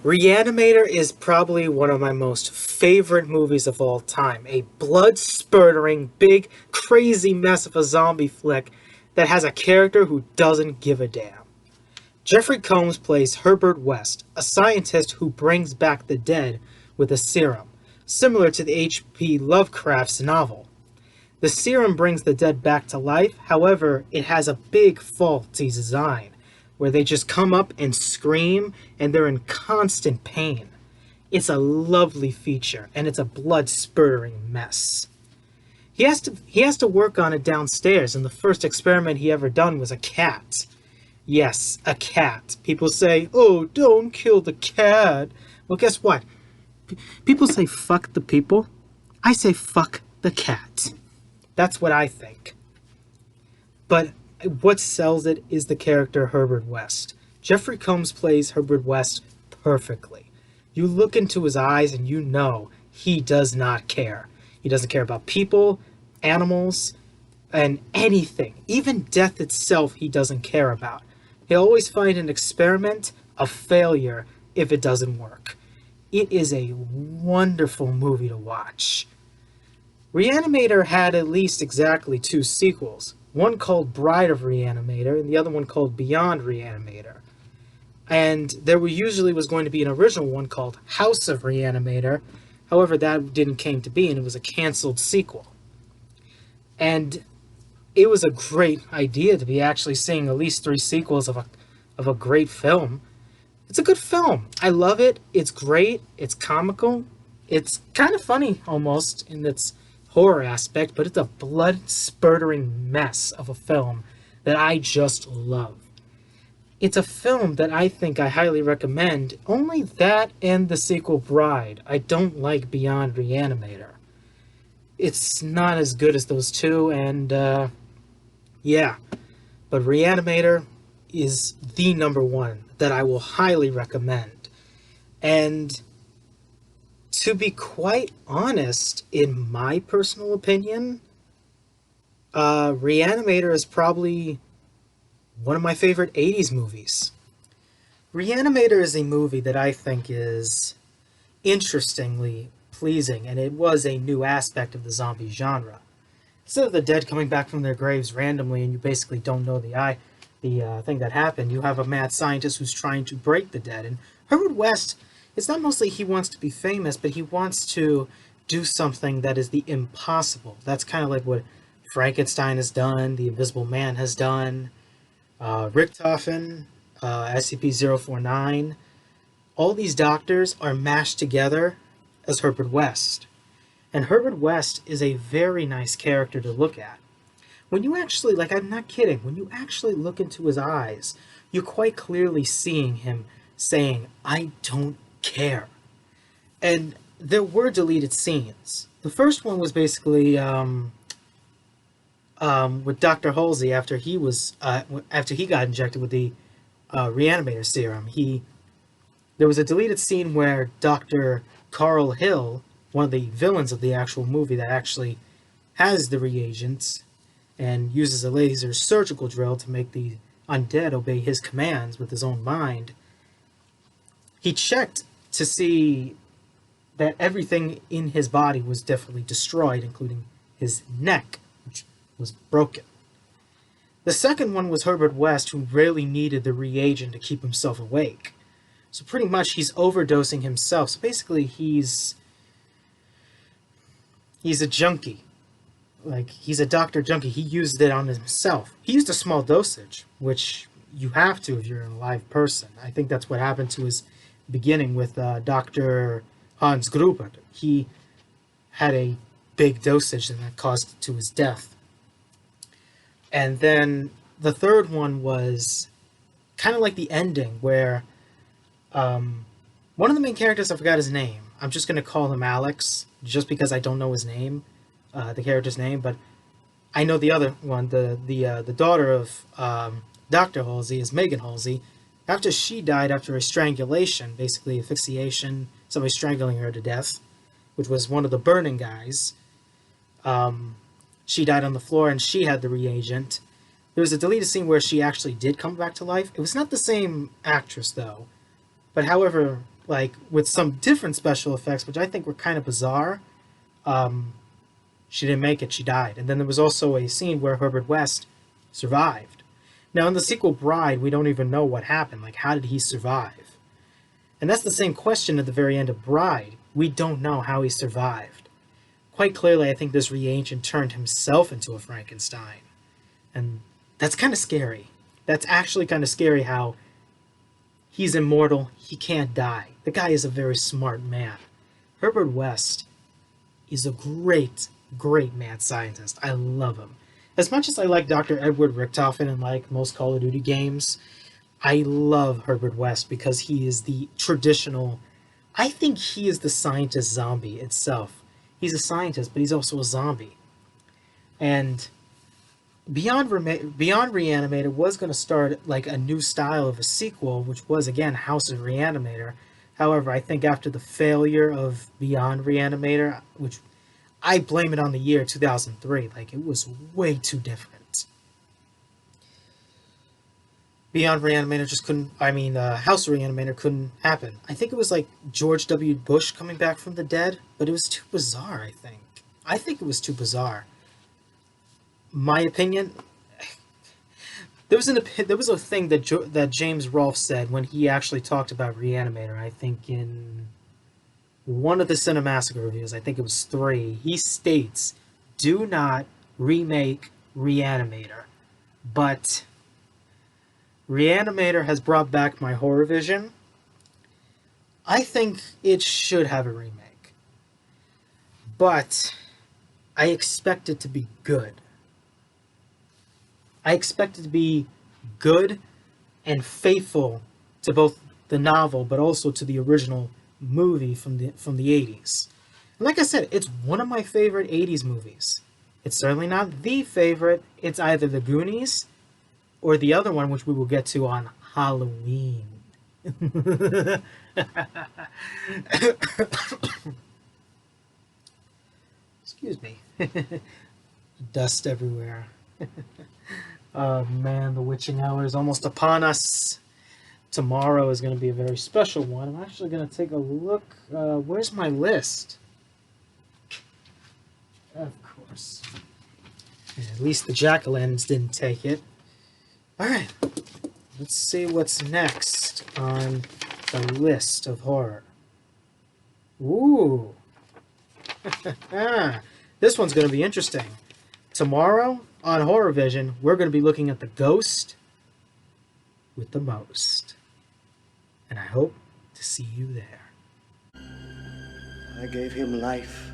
Reanimator is probably one of my most favorite movies of all time. A blood spurting, big, crazy mess of a zombie flick that has a character who doesn't give a damn. Jeffrey Combs plays Herbert West, a scientist who brings back the dead with a serum, similar to the H.P. Lovecraft's novel. The serum brings the dead back to life, however, it has a big faulty design, where they just come up and scream and they're in constant pain. It's a lovely feature, and it's a blood spurting mess. He has to work on it downstairs, and the first experiment he ever done was a cat. Yes, a cat. People say, "Oh, don't kill the cat." Well, guess what? People say fuck the people. I say fuck the cat. That's what I think. But what sells it is the character Herbert West. Jeffrey Combs plays Herbert West perfectly. You look into his eyes and you know he does not care. He doesn't care about people, animals, and anything. Even death itself, he doesn't care about. He'll always find an experiment a failure if it doesn't work. It is a wonderful movie to watch. Reanimator had at least exactly two sequels, one called Bride of Reanimator and the other one called Beyond Reanimator. And there usually was going to be an original one called House of Reanimator. However, that didn't came to be, and it was a canceled sequel. And it was a great idea to be actually seeing at least three sequels of a great film. It's a good film. I love it. It's great. It's comical. It's kind of funny almost in its horror aspect, but it's a blood spurting mess of a film that I just love. It's a film that I think I highly recommend. Only that and the sequel Bride. I don't like Beyond Reanimator. It's not as good as those two, and yeah. But Reanimator is the number one that I will highly recommend. And to be quite honest, in my personal opinion, Reanimator is probably one of my favorite 80s movies. Reanimator is a movie that I think is interestingly pleasing, and it was a new aspect of the zombie genre. Instead of the dead coming back from their graves randomly and you basically don't know the thing that happened, you have a mad scientist who's trying to break the dead. And Herbert West, it's not mostly he wants to be famous, but he wants to do something that is the impossible. That's kind of like what Frankenstein has done, the Invisible Man has done, Richtofen, SCP-049. All these doctors are mashed together as Herbert West. And Herbert West is a very nice character to look at. When you actually, like, I'm not kidding, when you actually look into his eyes, you're quite clearly seeing him saying, "I don't care." And there were deleted scenes. The first one was basically with Dr. Halsey after he got injected with the Reanimator serum. There was a deleted scene where Dr. Carl Hill, one of the villains of the actual movie that actually has the reagents and uses a laser surgical drill to make the undead obey his commands with his own mind, he checked to see that everything in his body was definitely destroyed, including his neck, which was broken. The second one was Herbert West, who really needed the reagent to keep himself awake. So pretty much he's overdosing himself. So basically he's a junkie. Like, he's a doctor junkie. He used it on himself. He used a small dosage, which you have to if you're a live person. I think that's what happened to his beginning with Dr. Hans Gruber. He had a big dosage and that caused to his death. And then the third one was kind of like the ending where one of the main characters, I forgot his name. I'm just going to call him Alex just because I don't know his name, the character's name, but I know the other one, the daughter of Dr. Halsey is Megan Halsey. After she died after a strangulation, basically asphyxiation, somebody strangling her to death, which was one of the burning guys. She died on the floor and she had the reagent. There was a deleted scene where she actually did come back to life. It was not the same actress though, but however, like with some different special effects, which I think were kind of bizarre. Um, she didn't make it; she died. And then there was also a scene where Herbert West survived. Now, in the sequel Bride, we don't even know what happened. Like, how did he survive? And that's the same question at the very end of Bride. We don't know how he survived. Quite clearly, I think this reagent turned himself into a Frankenstein. And that's kind of scary. That's actually kind of scary how he's immortal, he can't die. The guy is a very smart man. Herbert West is a great, great mad scientist. I love him. As much as I like Dr. Edward Richtofen and like most Call of Duty games, I love Herbert West because he is the traditional. I think he is the scientist zombie itself. He's a scientist, but he's also a zombie. And Beyond Reanimator was going to start like a new style of a sequel, which was again House of Reanimator. However, I think after the failure of Beyond Reanimator, which I blame it on the year 2003, like it was way too different. Beyond Reanimator just couldn't. I mean, House of Reanimator couldn't happen. I think it was like George W. Bush coming back from the dead, but it was too bizarre. I think it was too bizarre. My opinion, there was a thing that James Rolfe said when he actually talked about Reanimator. I think in one of the Cinemassacre reviews, I think it was 3. He states, "Do not remake Reanimator," but Reanimator has brought back my HorrorVision. I think it should have a remake, but I expect it to be good. I expect it to be good and faithful to both the novel, but also to the original movie from the 80s. And like I said, it's one of my favorite 80s movies. It's certainly not the favorite. It's either The Goonies or the other one, which we will get to on Halloween. Excuse me. Dust everywhere. Oh man, the witching hour is almost upon us. Tomorrow is going to be a very special one. I'm actually going to take a look. Where's my list? Of course. At least the jack-o'-lanterns didn't take it. Alright, let's see what's next on the list of horror. Ooh. This one's going to be interesting. Tomorrow on HorrorVision, we're going to be looking at the ghost with the most. And I hope to see you there. I gave him life.